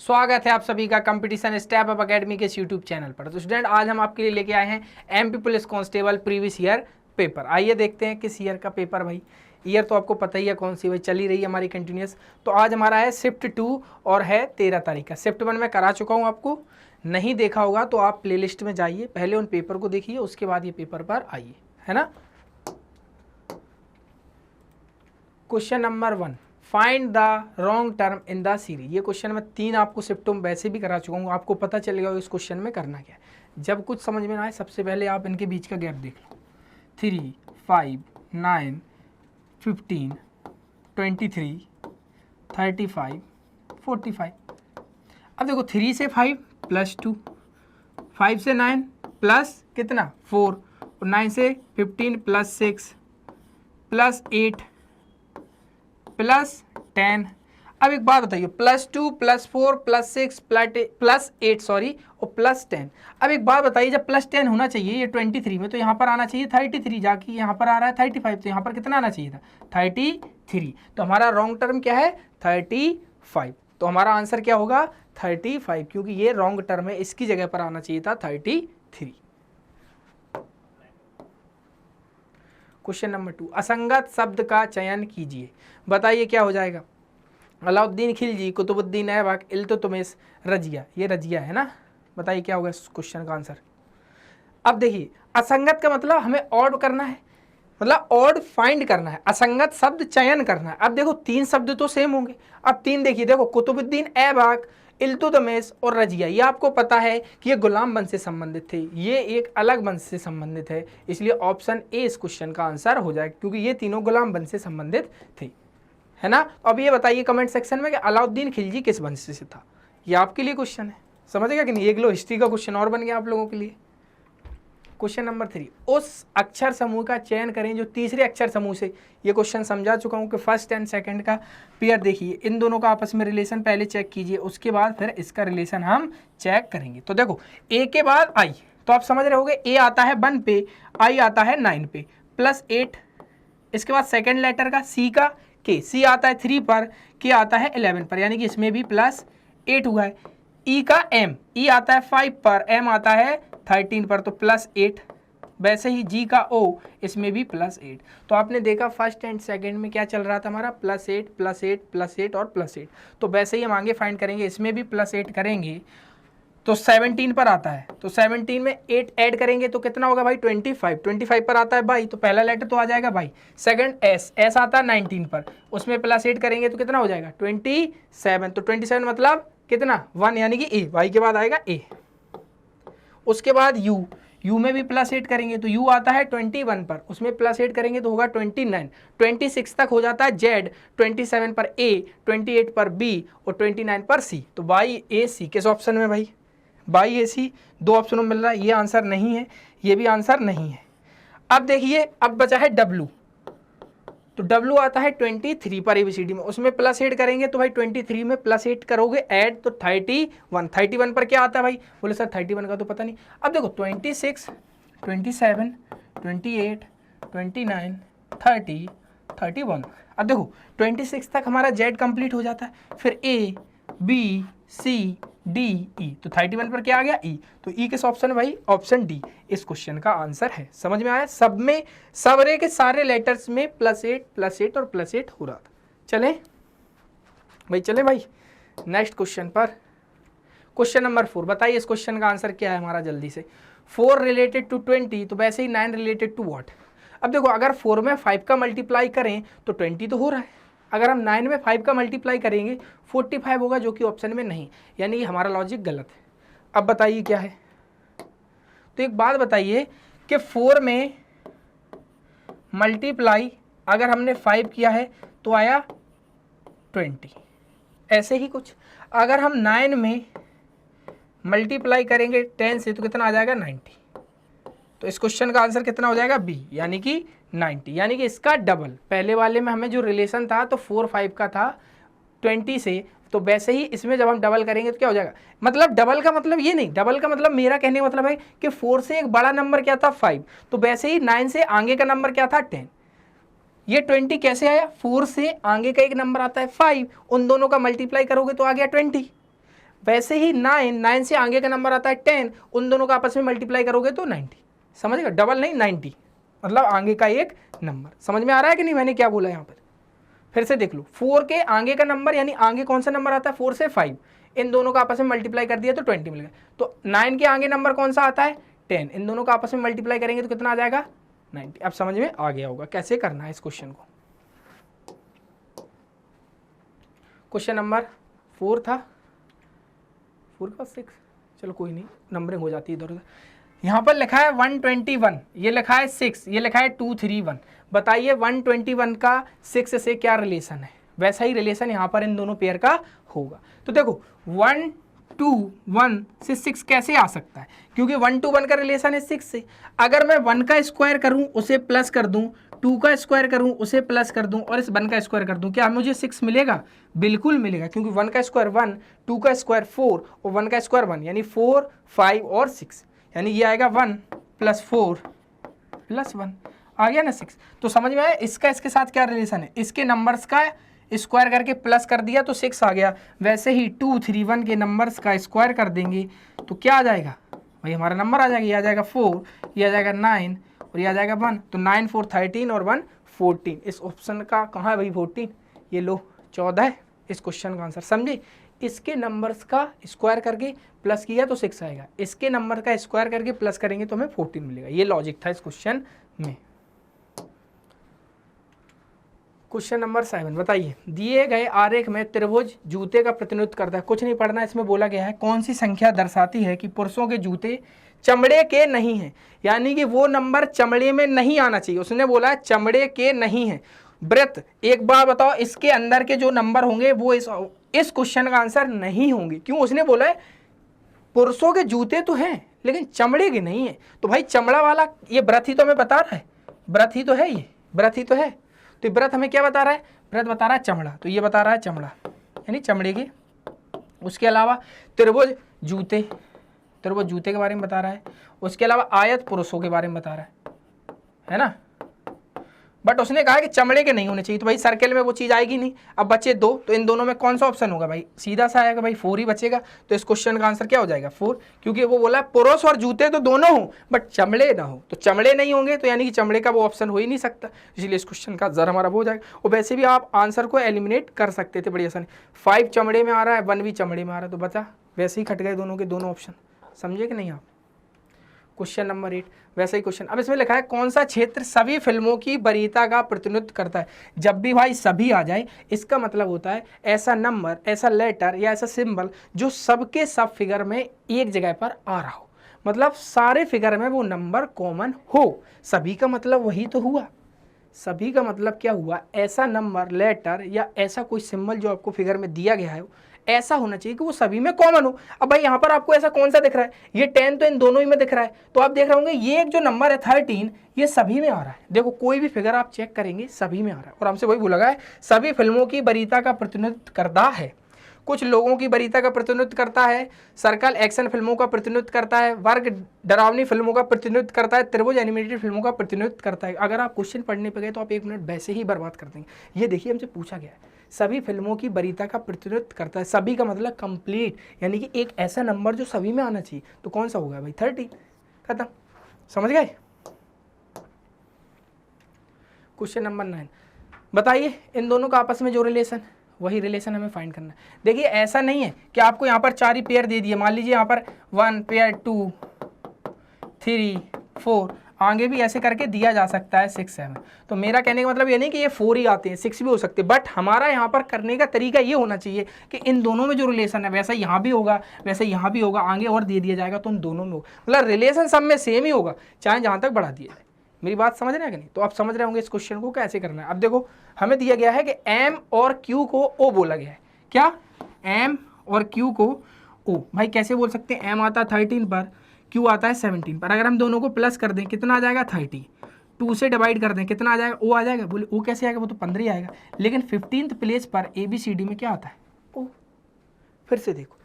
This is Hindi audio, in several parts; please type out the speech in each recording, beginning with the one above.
स्वागत है आप सभी का कंपटीशन स्टेप अप एकेडमी के यूट्यूब चैनल पर। तो स्टूडेंट, आज हम आपके लिए लेके आए हैं MP police constable previous year paper. आइए देखते हैं किस ईयर का पेपर। भाई ईयर तो आपको पता ही है कौन सी, भाई चली रही है हमारी कंटिन्यूस। तो आज हमारा है शिफ्ट 2 और है 13 तारीख का। शिफ्ट 1 मैं करा चुका हूँ, आपको नहीं देखा होगा तो आप प्ले लिस्ट में जाइए, पहले उन पेपर को देखिए, उसके बाद ये पेपर पर आइए, है ना। Question number 1, find the wrong term in the series. ये क्वेश्चन मैं 3 आपको शिफ्टों में वैसे भी करा चुका हूँ, आपको पता चलेगा इस क्वेश्चन में करना क्या है। जब कुछ समझ में ना आए, सबसे पहले आप इनके बीच का गैप देख लो। 3, 5, 9, 15, 23, 35, 45। अब देखो 3 से 5 प्लस 2, 5 से 9 प्लस कितना 4, और 9 से 15 प्लस 6 प्लस 8 प्लस 10। अब एक बात बताइए, plus 2 plus 4 plus 6 plus 8 sorry और प्लस 10। अब एक बात बताइए, जब प्लस 10 होना चाहिए ये 23 में, तो यहाँ पर आना चाहिए 33, जाके यहाँ पर आ रहा है 35, तो यहाँ पर कितना आना चाहिए था 33। तो हमारा रॉन्ग टर्म क्या है 35। तो हमारा आंसर क्या होगा 35, क्योंकि ये रॉन्ग टर्म है, इसकी जगह पर आना चाहिए था 33। क्वेश्चन नंबर 2, असंगत शब्द का चयन कीजिए। बताइए क्या हो जाएगा। अलाउद्दीन खिलजी, कुतुबुद्दीन ऐबक, इल्तुतमिश, रजिया। ये रजिया है ना। बताइए क्या होगा इस क्वेश्चन का आंसर। अब देखिए, असंगत का मतलब हमें ऑड करना है, मतलब ऑड फाइंड करना है, असंगत शब्द चयन करना है। अब देखो 3 शब्द तो सेम होंगे। अब 3 देखिए, देखो कुतुबुद्दीन ऐबक, इल्तुतमिश और रजिया, ये आपको पता है कि ये गुलाम वंश से संबंधित थे, ये एक अलग वंश से संबंधित है, इसलिए ऑप्शन ए इस क्वेश्चन का आंसर हो जाएगा, क्योंकि ये तीनों गुलाम वंश से संबंधित थे, है ना। तो अब ये बताइए कमेंट सेक्शन में कि अलाउद्दीन खिलजी किस वंश से था। ये आपके लिए क्वेश्चन है, समझेगा कि नहीं। एक लो हिस्ट्री का क्वेश्चन और बन गया आप लोगों के लिए। क्वेश्चन नंबर 3, उस अक्षर समूह का चयन करें जो तीसरे अक्षर समूह से। ये क्वेश्चन समझा चुका हूँ कि फर्स्ट एंड सेकंड का पेयर देखिए, इन दोनों का आपस में रिलेशन पहले चेक कीजिए, उसके बाद फिर इसका रिलेशन हम चेक करेंगे। तो देखो ए के बाद आई, तो आप समझ रहे होगे ए आता है 1 पे, आई आता है 9 पे, प्लस 8। इसके बाद सेकेंड लेटर का सी का के, सी आता है 3 पर, के आता है 11 पर, यानी कि इसमें भी प्लस 8 हुआ है। ई का एम, ई आता है 5 पर, एम आता है 13 पर, तो प्लस 8। वैसे ही जी का ओ, इसमें भी प्लस 8। तो आपने देखा फर्स्ट एंड सेकंड में क्या चल रहा था हमारा, प्लस 8 प्लस 8 प्लस 8 और प्लस 8। तो वैसे ही हम आगे फाइंड करेंगे, इसमें भी प्लस 8 करेंगे तो 17 पर आता है, तो 17 में 8 ऐड करेंगे तो कितना होगा भाई 25 पर आता है भाई, तो पहला लेटर तो आ जाएगा भाई। सेकंड एस, एस आता है 19 पर, उसमें प्लस 8 करेंगे तो कितना हो जाएगा 27। तो 27 मतलब कितना 1, यानी कि ए, वाई के बाद आएगा ए। उसके बाद यू, यू में भी प्लस 8 करेंगे तो यू आता है 21 पर, उसमें प्लस 8 करेंगे तो होगा 29। 26 तक हो जाता है जेड, 27 पर ए, 28 पर बी और 29 पर सी। तो बाई ए सी किस ऑप्शन में भाई, बाई ए सी 2 ऑप्शनों में मिल रहा है, ये आंसर नहीं है, ये भी आंसर नहीं है। अब देखिए, अब बचा है डब्लू, तो डब्लू आता है 23 पर एबीसीडी में, उसमें प्लस 8 करेंगे तो भाई 23 में प्लस 8 करोगे ऐड तो 31 पर क्या आता है भाई, बोले सर 31 का तो पता नहीं। अब देखो 26, 27, 28, 29, 30, 31। अब देखो 26 तक हमारा जेड कंप्लीट हो जाता है, फिर A B C D E, तो 31 पर क्या आ गया ई, तो ई किस ऑप्शन है भाई, ऑप्शन डी इस क्वेश्चन का आंसर है। समझ में आया, सब में सबरे के सारे लेटर्स में प्लस 8 और प्लस 8 हो रहा था। चले भाई, चले भाई नेक्स्ट क्वेश्चन पर। क्वेश्चन नंबर 4, बताइए इस क्वेश्चन का आंसर क्या है हमारा जल्दी से। 4 रिलेटेड टू 20, तो वैसे ही 9 रिलेटेड टू व्हाट। अब देखो अगर 4 में 5 का मल्टीप्लाई करें तो 20 तो हो रहा है, अगर हम 9 में 5 का मल्टीप्लाई करेंगे 45 होगा, जो कि ऑप्शन में नहीं, यानी कि हमारा लॉजिक गलत है। अब बताइए क्या है। तो एक बात बताइए कि 4 में मल्टीप्लाई अगर हमने 5 किया है तो आया 20, ऐसे ही कुछ। अगर हम 9 में मल्टीप्लाई करेंगे 10 से तो कितना आ जाएगा 90। तो इस क्वेश्चन का आंसर कितना हो जाएगा बी, यानी कि 90, यानी कि इसका डबल। पहले वाले में हमें जो रिलेशन था तो 4 5 का था 20 से, तो वैसे ही इसमें जब हम डबल करेंगे तो क्या हो जाएगा, मतलब डबल का मतलब ये नहीं, डबल का मतलब मेरा कहने का मतलब है कि 4 से एक बड़ा नंबर क्या था 5, तो वैसे ही 9 से आगे का नंबर क्या था 10। ये 20 कैसे आया, 4 से आगे का एक नंबर आता है 5, उन दोनों का मल्टीप्लाई करोगे तो आ गया 20। वैसे ही 9 से आगे का नंबर आता है 10, उन दोनों का आपस में मल्टीप्लाई करोगे तो 90, समझेगा, डबल नहीं 90, मतलब आगे का एक नंबर। समझ में आ रहा है कि नहीं मैंने क्या बोला यहाँ पर? फिर से देख लो, 4 के आगे का नंबर यानी आगे कौन सा नंबर आता है 4 से 5, इन दोनों का आपस में मल्टीप्लाई कर दिया तो 20 मिल गया। तो 9 के आगे नंबर कौन सा आता है 10, इन दोनों का आपस में मल्टीप्लाई करेंगे तो कितना आ जाएगा 90। अब समझ में आ गया होगा कैसे करना है इस क्वेश्चन को। क्वेश्चन नंबर 4 था, 4 का 6, चलो कोई नहीं, नंबरिंग हो जाती है इधर उधर। यहाँ पर लिखा है 121, ये लिखा है 6, ये लिखा है 231। बताइए 121 का 6 से क्या रिलेशन है? वैसा ही रिलेशन यहाँ पर इन दोनों पेयर का होगा। तो देखो 1 2 1 से 6 कैसे आ सकता है? क्योंकि 1 to 1 का रिलेशन है 6 से। अगर मैं 1 का स्क्वायर करूँ उसे प्लस कर दूँ, 2 का स्क्वायर करूँ उसे प्लस कर दूँ और इस 1 का स्क्वायर कर दूँ, क्या मुझे 6 मिलेगा? बिल्कुल मिलेगा, क्योंकि 1 का स्क्वायर 1, 2 का स्क्वायर 4 और 1 का स्क्वायर 1, यानी 4 5 और 6, यानी ये आएगा 1 + 4 + 1, आ गया ना 6। तो समझ में आया इसका इसके साथ क्या रिलेशन है? इसके नंबर्स का स्क्वायर करके प्लस कर दिया तो 6 आ गया। वैसे ही 2 3 1 के नंबर्स का स्क्वायर कर देंगे तो क्या आ जाएगा भाई? हमारा नंबर आ जाएगा, ये आ जाएगा 4, ये आ जाएगा 9 और ये आ जाएगा 1। तो 9 4 13 और 1 14। इस ऑप्शन का कहाँ है भाई 14? ये लो 14 है इस क्वेश्चन का आंसर, समझे? इसके नंबर्स का स्क्वायर करके प्लस किया तो 6 आएगा, इसके नंबर का स्क्वायर करके प्लस करेंगे तो हमें 14 मिलेगा। ये लॉजिक था इस क्वेश्चन में। क्वेश्चन नंबर 7, बताइए दिए गए आरेख में त्रिभुज जूते का प्रतिनिधित्व करता है। कुछ नहीं पढ़ना, इसमें बोला गया है कौन सी संख्या दर्शाती है कि पुरुषों के जूते चमड़े के नहीं हैं, यानी कि वो नंबर चमड़े में नहीं आना चाहिए। उसने बोला है चमड़े के नहीं है। व्रत, एक बार बताओ इसके अंदर के जो नंबर होंगे वो इस क्वेश्चन का आंसर नहीं होंगे। क्यों? उसने बोला है पुरुषों के जूते तो हैं लेकिन चमड़े के नहीं है। तो भाई चमड़ा वाला ये व्रत ही तो हमें बता रहा है, व्रत ही तो है, ये व्रत ही तो है। तो व्रत हमें क्या बता रहा है? व्रत बता रहा है चमड़ा, तो ये बता रहा है चमड़ा यानी चमड़े के। उसके अलावा त्रिभुज जूते, त्रिभुज जूते के बारे में बता रहा है। उसके अलावा आयत पुरुषों के बारे में बता रहा है ना। बट उसने कहा कि चमड़े के नहीं होने चाहिए, तो भाई सर्कल में वो चीज़ आएगी नहीं। अब बचे 2, तो इन दोनों में कौन सा ऑप्शन होगा भाई? सीधा सा आएगा भाई 4 ही बचेगा। तो इस क्वेश्चन का आंसर क्या हो जाएगा 4, क्योंकि वो बोला पुरुष और जूते तो दोनों हो बट चमड़े ना हो। तो चमड़े नहीं होंगे तो यानी कि चमड़े का वो ऑप्शन हो ही नहीं सकता, इसलिए इस क्वेश्चन का जर हमारा हो जाएगा। और वैसे भी आप आंसर को एलिमिनेट कर सकते थे बड़ी आसानी। 5 चमड़े में आ रहा है, 1 भी चमड़े में आ रहा है, तो बचा वैसे ही खट गए दोनों के दोनों ऑप्शन। समझे कि नहीं आप? क्वेश्चन नंबर 8 वैसा ही क्वेश्चन। अब इसमें लिखा है कौन सा क्षेत्र सभी फिल्मों की वरीयता का प्रतिनिधित्व करता है। जब भी भाई सभी आ जाए इसका मतलब होता है ऐसा नंबर, ऐसा लेटर या ऐसा सिंबल जो सबके सब फिगर में एक जगह पर आ रहा हो, मतलब सारे फिगर में वो नंबर कॉमन हो। सभी का मतलब वही तो हुआ, सभी का मतलब क्या हुआ? ऐसा नंबर, लेटर या ऐसा कोई सिंबल जो आपको फिगर में दिया गया है ऐसा होना चाहिए कि वो सभी में कॉमन हो। अब भाई यहाँ पर आपको ऐसा कौन सा दिख रहा है? ये 10 तो इन दोनों ही में दिख रहा है, तो आप देख रहे होंगे ये एक जो नंबर है 13 ये सभी में आ रहा है। देखो कोई भी फिगर आप चेक करेंगे सभी में आ रहा है। और हमसे वही बोला गया है सभी फिल्मों की वरीयता का प्रतिनिधित्व करता है। कुछ लोगों की वरीयता का प्रतिनिधित्व करता है, सर्कल एक्शन फिल्मों का प्रतिनिधित्व करता है, वर्ग डरावनी फिल्मों का प्रतिनिधित्व करता है, त्रिभुज एनिमेटेड फिल्मों का प्रतिनिधित्व करता है। अगर आप क्वेश्चन पढ़ने पे गए तो आप 1 मिनट वैसे ही बर्बाद कर देंगे। ये देखिए हमसे पूछा गया है सभी फिल्मों की वरीयता का प्रतिनिधित्व करता है। सभी का मतलब कंप्लीट, यानी कि एक ऐसा नंबर जो सभी में आना चाहिए। तो कौन सा होगा भाई? 30। खत्म, समझ गए? क्वेश्चन नंबर 9, बताइए इन दोनों का आपस में जो रिलेशन, वही रिलेशन हमें फाइंड करना है। देखिए ऐसा नहीं है कि आपको यहाँ पर 4 ही पेयर दे दिए, मान लीजिए यहाँ पर 1 पेयर 2 3 4, आगे भी ऐसे करके दिया जा सकता है 6 7। तो मेरा कहने का मतलब ये नहीं कि ये 4 ही आते हैं, 6 भी हो सकते हैं, बट हमारा यहाँ पर करने का तरीका ये होना चाहिए कि इन दोनों में जो रिलेशन है वैसा यहाँ भी होगा, वैसे यहाँ भी होगा, आगे और दे दिया जाएगा तो उन दोनों में होगा, मतलब रिलेशन सब में सेम ही होगा, चाहे जहाँ तक बढ़ा दिया जाए। मेरी बात समझ रहे हैं कि नहीं? तो आप समझ रहे होंगे इस क्वेश्चन को कैसे करना है। अब देखो हमें दिया गया है कि M और Q को O बोला गया है। क्या? M और Q को O। भाई कैसे बोल सकते हैं? M आता है 13 पर, Q आता है 17 पर। अगर हम दोनों को प्लस कर दें कितना आ जाएगा? 30। 2 से डिवाइड कर दें कितना आ जाएगा? O आ जाएगा। बोले O कैसे आएगा? वो तो 15 ही आएगा। लेकिन 15th प्लेस पर ABCD में क्या आता है? O। फिर से देखो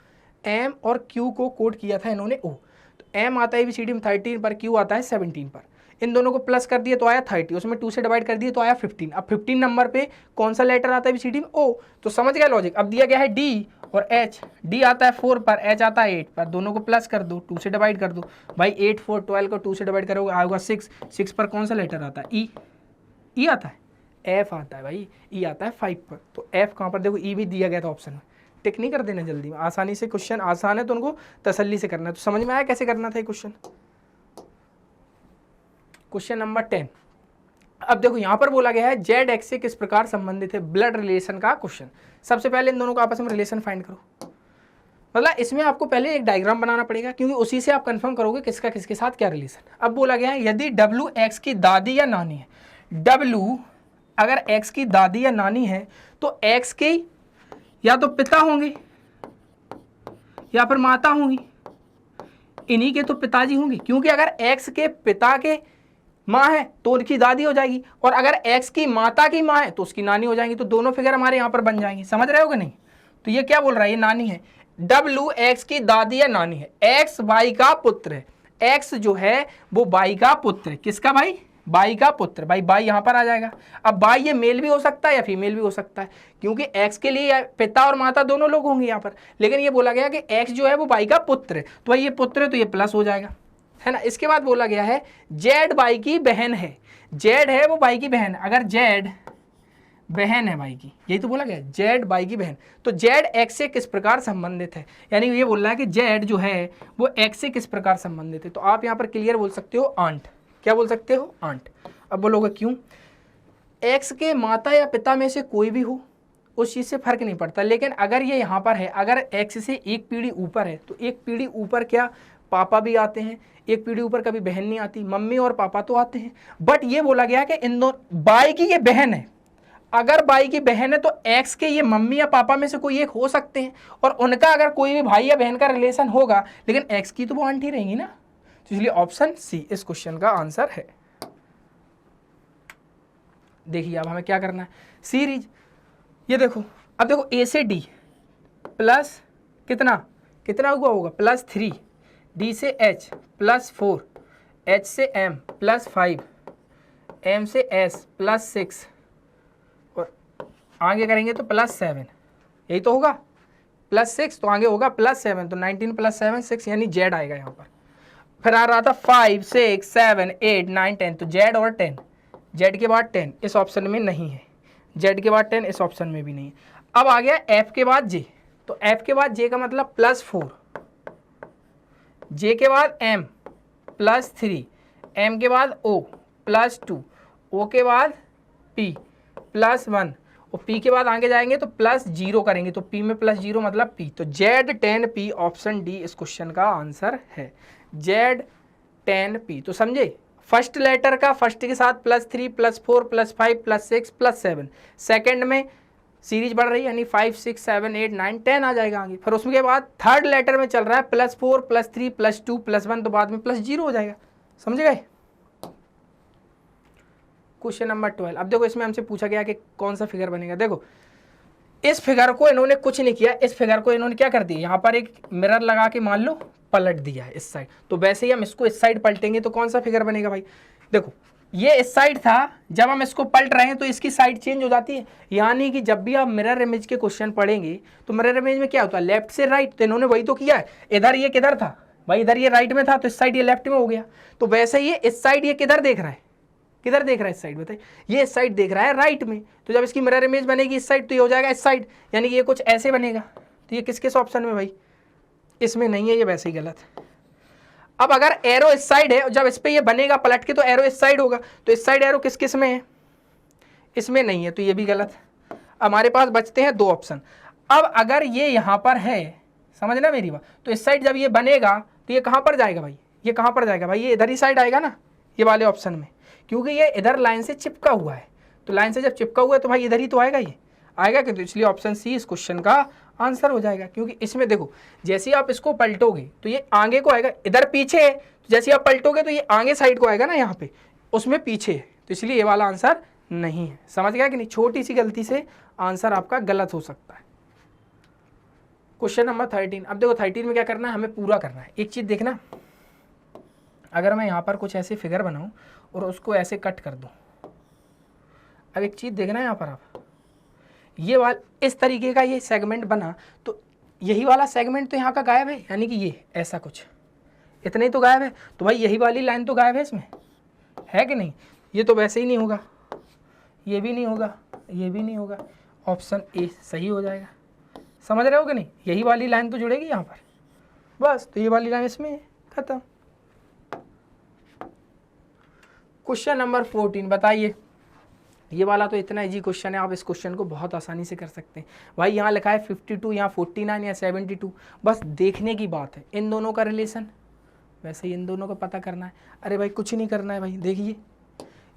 M और Q को कोड किया था इन्होंने O, तो M आता है ABCD में 13 पर, Q आता है 17 पर। इन दोनों को प्लस कर दिए तो आया 30, उसमें 2 से डिवाइड कर दिए तो आया 15। अब 15 नंबर पे कौन सा लेटर आता है ABCD में? O। तो समझ गया लॉजिक। अब दिया गया है D और h, d आता है 4 पर, h आता है 8 पर, दोनों को प्लस कर दो, 2 से डिवाइड कर दो भाई। 8 4 12 को 2 से डिवाइड करोगे आएगा 6, 6 पर कौन सा लेटर आता है? ई, ई आता है, एफ आता है भाई, ई आता है 5 पर। तो एफ कहाँ पर? देखो ई भी दिया गया था ऑप्शन में, टिक नहीं कर देना जल्दी में, आसानी से क्वेश्चन आसान है तो उनको तसल्ली से करना है। तो समझ में आया कैसे करना था ये क्वेश्चन? Question number 10। अब देखो यहां पर बोला गया है जेड एक्स से किस प्रकार संबंधित है, ब्लड रिलेशन का क्वेश्चन। सबसे पहले इन दोनों का आपस में रिलेशन फाइंड करो। मतलब इसमें आपको पहले एक डायग्राम बनाना पड़ेगा क्योंकि उसी से आप कंफर्म करोगे किसका किसके साथ क्या रिलेशन। अब बोला गया है यदि डब्ल्यू एक्स की दादी या नानी है, डब्ल्यू अगर एक्स की दादी या नानी है तो एक्स के या तो पिता होंगे या फिर माता होंगी, इन्हीं के तो पिताजी होंगे, क्योंकि अगर एक्स के पिता के माँ है तो उनकी दादी हो जाएगी, और अगर एक्स की माता की माँ है तो उसकी नानी हो जाएगी। तो दोनों फिगर हमारे यहाँ पर बन जाएंगे, समझ रहे हो कि नहीं? तो ये क्या बोल रहा है, ये नानी है, डब्ल्यू एक्स की दादी या नानी है, एक्स बाई का पुत्र है, एक्स जो है वो बाई का पुत्र है। किसका भाई? बाई का पुत्र। भाई बाई यहाँ पर आ जाएगा। अब बाई ये मेल भी हो सकता है या फीमेल भी हो सकता है, क्योंकि एक्स के लिए पिता और माता दोनों लोग होंगे यहाँ पर, लेकिन ये बोला गया कि एक्स जो है वो बाई का पुत्र है, तो भाई ये पुत्र है तो ये प्लस हो जाएगा, है ना। इसके बाद बोला गया है जेड बाई की बहन है, जेड है वो बाई की बहन, अगर जेड बहन है बाई की, यही तो बोला गया जेड बाई की बहन, तो जेड एक्स से किस प्रकार संबंधित है, यानी ये बोल रहा है कि जेड जो है वो एक्स से किस प्रकार संबंधित है। तो आप यहाँ पर क्लियर बोल सकते हो आंट, क्या बोल सकते हो? आंट। अब बोलोगे क्यों? एक्स के माता या पिता में से कोई भी हो उस चीज़ से फर्क नहीं पड़ता, लेकिन अगर ये यहाँ पर है, अगर एक्स से एक पीढ़ी ऊपर है तो एक पीढ़ी ऊपर क्या पापा भी आते हैं, एक पीढ़ी ऊपर कभी बहन नहीं आती, मम्मी और पापा तो आते हैं। बट ये बोला गया कि इन दोनों बाई की ये बहन है, अगर बाई की बहन है तो एक्स के ये मम्मी या पापा में से कोई एक हो सकते हैं, और उनका अगर कोई भी भाई या बहन का रिलेशन होगा, लेकिन एक्स की तो वो आंटी रहेंगी ना। तो इसलिए ऑप्शन सी इस क्वेश्चन का आंसर है। देखिए अब हमें क्या करना है, सीरीज, ये देखो, अब देखो ए से डी प्लस कितना कितना हुआ होगा +3, डी से एच +4, एच से एम +5, एम से एस +6, और आगे करेंगे तो +7, यही तो होगा, +6 तो आगे होगा +7, तो 19 + 7 6, यानी जेड आएगा यहाँ पर। फिर आ रहा था 5 6 7 8 9 10, तो जेड और 10, जेड के बाद 10 इस ऑप्शन में नहीं है, जेड के बाद 10 इस ऑप्शन में भी नहीं है। अब आ गया एफ के बाद जे, तो एफ के बाद जे का मतलब +4, जे के बाद एम +3, एम के बाद ओ +2, ओ के बाद पी +1, और पी के बाद आगे जाएंगे तो +0 करेंगे, तो पी में +0 मतलब पी, तो जेड 10 पी ऑप्शन डी इस क्वेश्चन का आंसर है, जेड 10 पी। तो समझे, फर्स्ट लेटर का फर्स्ट के साथ +3 +4 +5 +6 +7, सेकंड में सीरीज बढ़ रही है यानी 5 6 7 8 9 10 आ जाएगा आगे। फिर उसके बाद थर्ड लेटर में चल रहा है +4 +3 +2 +1, तो बाद में +0 हो जाएगा, समझ गए। Question number 12। अब देखो इसमें हमसे पूछा गया कि कौन सा फिगर बनेगा। देखो इस फिगर को इन्होंने कुछ नहीं किया, इस फिगर को इन्होंने क्या कर दिया, यहाँ पर एक मिरर लगा के मान लो पलट दिया है इस साइड, तो वैसे ही हम इसको इस साइड पलटेंगे तो कौन सा फिगर बनेगा भाई। देखो ये इस साइड था, जब हम इसको पलट रहे हैं तो इसकी साइड चेंज हो जाती है, यानी कि जब भी आप मिरर इमेज के क्वेश्चन पढ़ेंगे तो मिरर इमेज में क्या होता है, लेफ्ट से राइट, तो इन्होंने वही तो किया है। इधर ये किधर था भाई, इधर ये राइट में था, तो इस साइड ये लेफ्ट में हो गया, तो वैसे ही इस साइड ये किधर देख रहा है, किधर देख रहा है इस साइड, बताइए, ये इस साइड देख रहा है राइट में, तो जब इसकी मिरर इमेज बनेगी इस साइड तो ये हो जाएगा इस साइड, यानी कि ये कुछ ऐसे बनेगा। तो ये किस किस ऑप्शन में भाई, इसमें नहीं है, ये वैसे ही गलत है। अब अगर एरो इस साइड है, जब इस पे ये बनेगा पलट के तो एरो इस साइड होगा, तो इस साइड एरो किस किस में है, इसमें नहीं है, तो ये भी गलत है। हमारे पास बचते हैं 2 ऑप्शन। अब अगर ये यहाँ पर है, समझना मेरी बात, तो इस साइड जब ये बनेगा तो ये कहाँ पर जाएगा भाई, ये कहाँ पर जाएगा भाई, ये इधर ही साइड आएगा ना, ये वाले ऑप्शन में, क्योंकि ये इधर लाइन से चिपका हुआ है, तो लाइन से जब चिपका हुआ है तो भाई इधर ही तो आएगा, ये आएगा कि, तो इसलिए ऑप्शन सी इस क्वेश्चन का आंसर हो जाएगा। क्योंकि इसमें देखो जैसे ही आप इसको पलटोगे तो ये आगे को आएगा, इधर पीछे है, तो जैसे आप पलटोगे तो ये आगे साइड को आएगा ना यहाँ पे, उसमें पीछे है, तो इसलिए ये वाला आंसर नहीं है। समझ गया कि नहीं, छोटी सी गलती से आंसर आपका गलत हो सकता है। Question number 13। अब देखो 13 में क्या करना है, हमें पूरा करना है। एक चीज़ देखना, अगर मैं यहाँ पर कुछ ऐसे फिगर बनाऊँ और उसको ऐसे कट कर दूँ, अब एक चीज़ देखना है यहाँ पर, आप ये वाला इस तरीके का ये सेगमेंट बना, तो यही वाला सेगमेंट तो यहाँ का गायब है, यानी कि ये ऐसा कुछ इतना ही तो गायब है, तो भाई यही वाली लाइन तो गायब है इसमें, है कि नहीं? ये तो वैसे ही नहीं होगा, ये भी नहीं होगा, ये भी नहीं होगा, ऑप्शन ए सही हो जाएगा। समझ रहे हो कि नहीं? यही वाली लाइन तो जुड़ेगी यहाँ पर, बस, तो ये वाली लाइन इसमें है, खत्म। क्वेश्चन नंबर 14 बताइए। ये वाला तो इतना इजी क्वेश्चन है, आप इस क्वेश्चन को बहुत आसानी से कर सकते हैं। भाई यहाँ लिखा है 52, यहाँ 49 या 72, बस देखने की बात है इन दोनों का रिलेशन, वैसे ही इन दोनों का पता करना है। अरे भाई कुछ नहीं करना है भाई, देखिए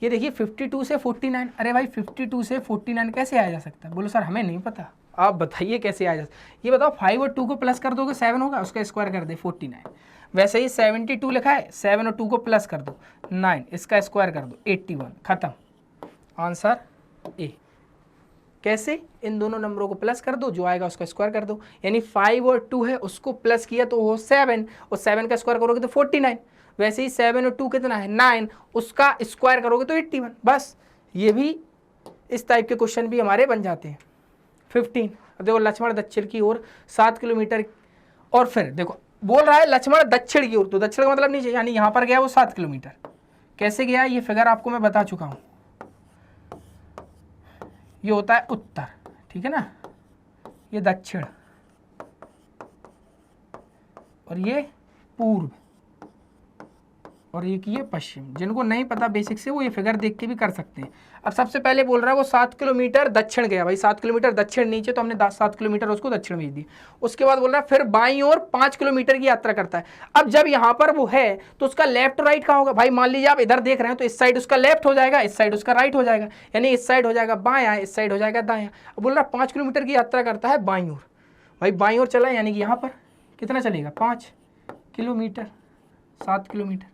ये देखिए 52 से 49, अरे भाई 52 से 49 कैसे आया जा सकता है? बोलो सर हमें नहीं पता, आप बताइए कैसे आया जा सकता है। ये बताओ 5 और 2 को प्लस कर दोगे 7 होगा, उसका स्क्वायर कर दे 49। वैसे ही 72 लिखा है, 7 और 2 को प्लस कर दो 9, इसका स्क्वायर कर दो 81, खत्म, आंसर ए। कैसे? इन दोनों नंबरों को प्लस कर दो, जो आएगा उसका स्क्वायर कर दो, यानी 5 और 2 है उसको प्लस किया तो वो 7, और 7 का स्क्वायर करोगे तो 49। वैसे ही 7 और 2 कितना है 9, उसका स्क्वायर करोगे तो 81। बस ये भी इस टाइप के क्वेश्चन भी हमारे बन जाते हैं। 15 देखो, लक्ष्मण दक्षिण की ओर 7 किलोमीटर, और फिर देखो बोल रहा है लक्ष्मण दक्षिण की ओर, तो दक्षिण का मतलब नीचे, यानी यहाँ पर गया वो 7 किलोमीटर। कैसे गया ये फिगर आपको मैं बता चुका हूँ, ये होता है उत्तर, ठीक है ना, ये दक्षिण और ये पूर्व और ये पश्चिम। जिनको नहीं पता बेसिक से वो ये फिगर देख के भी कर सकते हैं। अब सबसे पहले बोल रहा है वो 7 किलोमीटर दक्षिण गया, भाई 7 किलोमीटर दक्षिण नीचे, तो हमने 7 किलोमीटर उसको दक्षिण भेज दी। उसके बाद बोल रहा है फिर बाईं ओर 5 किलोमीटर की यात्रा करता है। अब जब यहाँ पर वो है तो उसका लेफ्ट राइट कहाँ होगा? भाई मान लीजिए आप इधर देख रहे हैं तो इस साइड उसका लेफ्ट हो जाएगा, इस साइड उसका राइट हो जाएगा, यानी इस साइड हो जाएगा बायां, इस साइड हो जाएगा दायां। अब बोल रहा है 5 किलोमीटर की यात्रा करता है बाईं ओर, भाई बाईं ओर चला, यानी कि यहाँ पर कितना चलेगा 5 किलोमीटर, 7 किलोमीटर,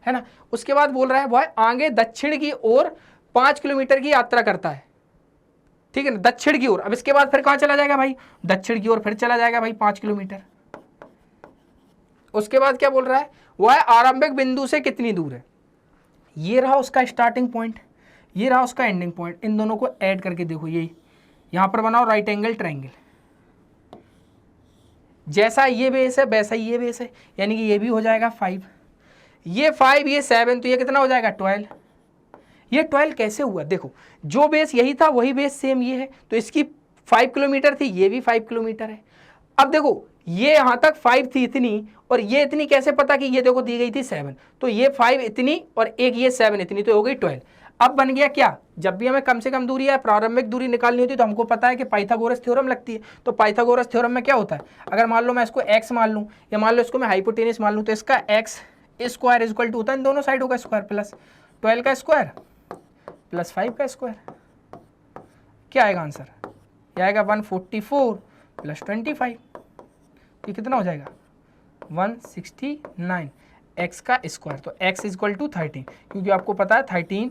है ना। उसके बाद बोल रहा है वह आगे दक्षिण की ओर 5 किलोमीटर की यात्रा करता है, ठीक है ना, दक्षिण की ओर। अब इसके बाद फिर कहां चला जाएगा भाई? दक्षिण की ओर फिर चला जाएगा भाई 5 किलोमीटर। उसके बाद क्या बोल रहा है? वह आरंभिक बिंदु से कितनी दूर है? ये रहा उसका स्टार्टिंग पॉइंट, ये रहा उसका एंडिंग पॉइंट। इन दोनों को ऐड करके देखो, ये यहां पर बनाओ राइट एंगल ट्रायंगल। जैसा ये बेस है वैसा ही ये बेस है, यानी कि ये भी हो जाएगा 5, ये 5, ये 7, तो ये कितना हो जाएगा 12। ये 12 कैसे हुआ? देखो जो बेस यही था वही बेस सेम ये है, तो इसकी 5 किलोमीटर थी, ये भी 5 किलोमीटर है। अब देखो ये यहाँ तक 5 थी इतनी, और ये इतनी कैसे पता कि ये देखो दी गई थी 7, तो ये 5 इतनी और एक ये 7 इतनी, तो हो गई 12। अब बन गया क्या? जब भी हमें कम से कम दूरी या प्रारंभिक दूरी निकालनी होती है तो हमको पता है कि पाइथागोरस थ्योरम लगती है। तो पाइथागोरस थ्योरम में क्या होता है? अगर मान लो मैं इसको x मान लूँ, या मान लो इसको मैं हाइपोटेनस मान लूँ, तो इसका x स्क्वायर इक्वल टू होता है इन दोनों साइडों का स्क्वायर प्लस 12 का स्क्वायर प्लस 5 का स्क्वायर। क्या आएगा आंसर? ये आएगा 144 प्लस 25, ये कितना हो जाएगा 169 x का स्क्वायर। तो x इक्वल टू 13, क्योंकि आपको पता है 13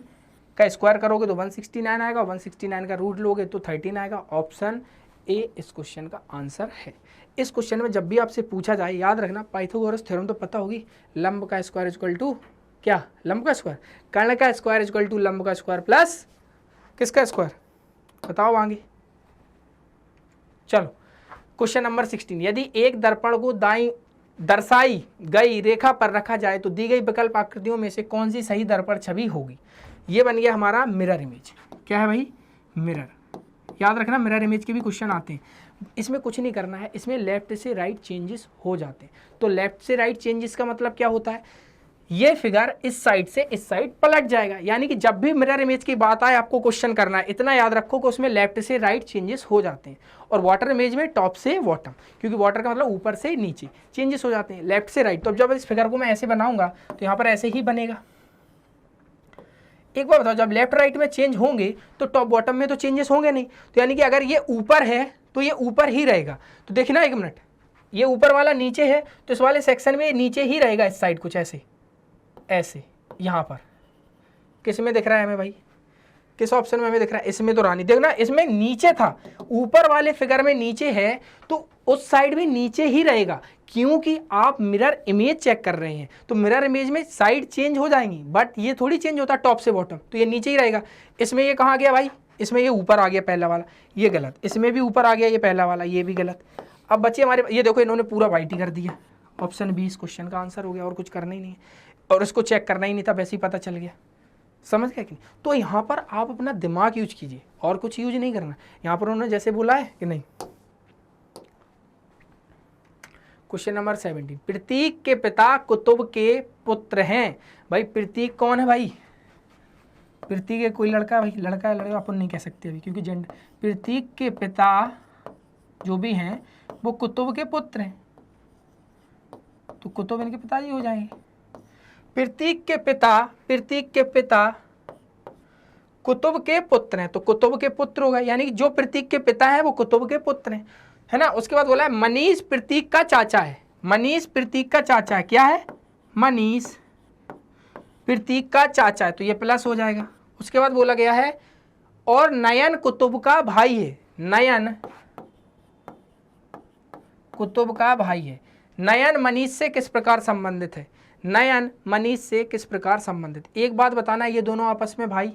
का स्क्वायर करोगे तो 169 आएगा, 169 का रूट लोगे तो 13 आएगा। ऑप्शन ए इस क्वेश्चन का आंसर है। इस क्वेश्चन में जब भी आपसे पूछा जाए याद रखना, पाइथागोरस थ्योरम तो पता होगी, लंब का स्क्वायर इक्वल टू क्या? लंब का स्क्वायर। कर्ण का स्क्वायर इक्वल टू लंब का स्क्वायर प्लस किसका स्क्वायर? बताओ आगे। चलो क्वेश्चन नंबर 16, यदि एक दर्पण को दाईं दर्शाई गई रेखा पर रखा जाए तो दी गई विकल्प आकृतियों में से कौन सी सही दर्पण छवि होगी? ये बन गया हमारा मिरर इमेज। क्या है भाई? मिरर। याद रखना मिरर इमेज के भी क्वेश्चन आते हैं। इसमें कुछ नहीं करना है, इसमें लेफ्ट से राइट चेंजेस हो जाते हैं। तो लेफ्ट से राइट चेंजेस का मतलब क्या होता है? ये फिगर इस साइड से इस साइड पलट जाएगा, यानी कि जब भी मिरर इमेज की बात आए आपको क्वेश्चन करना है, इतना याद रखो कि उसमें लेफ्ट से राइट चेंजेस हो जाते हैं। और वाटर इमेज में टॉप से बॉटम, क्योंकि वाटर का मतलब ऊपर से नीचे चेंजेस हो जाते हैं लेफ्ट से राइट। तो जब इस फिगर को मैं ऐसे बनाऊंगा तो यहाँ पर ऐसे ही बनेगा। एक बार बताओ, जब लेफ्ट राइट में चेंज होंगे तो टॉप बॉटम में तो चेंजेस होंगे नहीं, तो यानी कि अगर ये ऊपर है तो ये ऊपर ही रहेगा। तो देखना एक मिनट, ये ऊपर वाला नीचे है तो इस वाले सेक्शन में नीचे ही रहेगा, इस साइड कुछ ऐसे ऐसे। यहाँ पर किस में दिख रहा है हमें भाई? किस ऑप्शन में हमें दिख रहा है? इसमें तो रानी, देखना इसमें नीचे था, ऊपर वाले फिगर में नीचे है तो उस साइड भी नीचे ही रहेगा, क्योंकि आप मिरर इमेज चेक कर रहे हैं। तो मिरर इमेज में साइड चेंज हो जाएंगी, बट ये थोड़ी चेंज होता है टॉप से बॉटम, तो ये नीचे ही रहेगा। इसमें ये कहाँ गया भाई? इसमें ये ऊपर आ गया पहला वाला, ये गलत। इसमें भी ऊपर आ गया ये पहला वाला, ये भी गलत। अब बच्चे हमारे, ये देखो इन्होंने पूरा वाइट ही कर दिया, ऑप्शन बी इस क्वेश्चन का आंसर हो गया, और कुछ करना ही नहीं है, और इसको चेक करना ही नहीं था, वैसे ही पता चल गया। समझ गया कि नहीं? तो यहाँ पर आप अपना दिमाग यूज कीजिए, और कुछ यूज नहीं करना। यहाँ पर उन्होंने जैसे बोला है कि नहीं, क्वेश्चन नंबर 17, प्रतीक के पिता कुतुब के पुत्र हैं। भाई प्रतीक कौन है भाई? प्रतीक है कोई लड़का, भाई लड़का है लड़का अपन नहीं कह सकते अभी क्योंकि जेंडर। प्रतीक के पिता जो भी हैं वो कुतुब के पुत्र हैं, तो कुतुब इनके पिताजी हो जाएंगे। प्रतीक के पिता कुतुब के पुत्र हैं, तो कुतुब के पुत्र होगा, यानी कि जो प्रतीक के पिता हैं वो कुतुब के पुत्र हैं, है ना। उसके बाद बोला है मनीष प्रतीक का चाचा है। मनीष प्रतीक का चाचा है, क्या है? मनीष प्रतीक का चाचा है, तो ये प्लस हो जाएगा। उसके बाद बोला गया है और नयन कुतुब का भाई है। नयन कुतुब का भाई है। नयन मनीष से किस प्रकार संबंधित है? नयन मनीष से किस प्रकार संबंधित? एक बात बताना, ये दोनों आपस में भाई,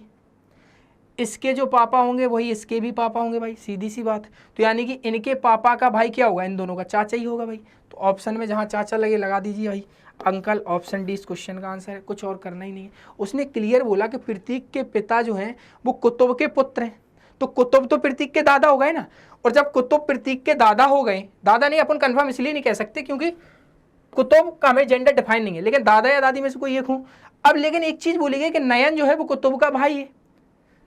इसके जो पापा होंगे वही इसके भी पापा होंगे भाई, सीधी सी बात। तो यानी कि इनके पापा का भाई क्या होगा? इन दोनों का चाचा ही होगा भाई। तो ऑप्शन में जहाँ चाचा लगे लगा दीजिए भाई। अंकल ऑप्शन डी इस क्वेश्चन का आंसर है, कुछ और करना ही नहीं है। उसने क्लियर बोला कि प्रतीक के पिता जो हैं वो कुतुब के पुत्र हैं, तो कुतुब तो प्रतीक के दादा हो गए ना। और जब कुतुब प्रतीक के दादा हो गए, दादा नहीं अपन कंफर्म इसलिए नहीं कह सकते क्योंकि कुतुब का हमें जेंडर डिफाइन नहीं है, लेकिन दादा या दादी में से कोई एक हूँ। अब लेकिन एक चीज बोली गई कि नयन जो है वो कुतुब का भाई है,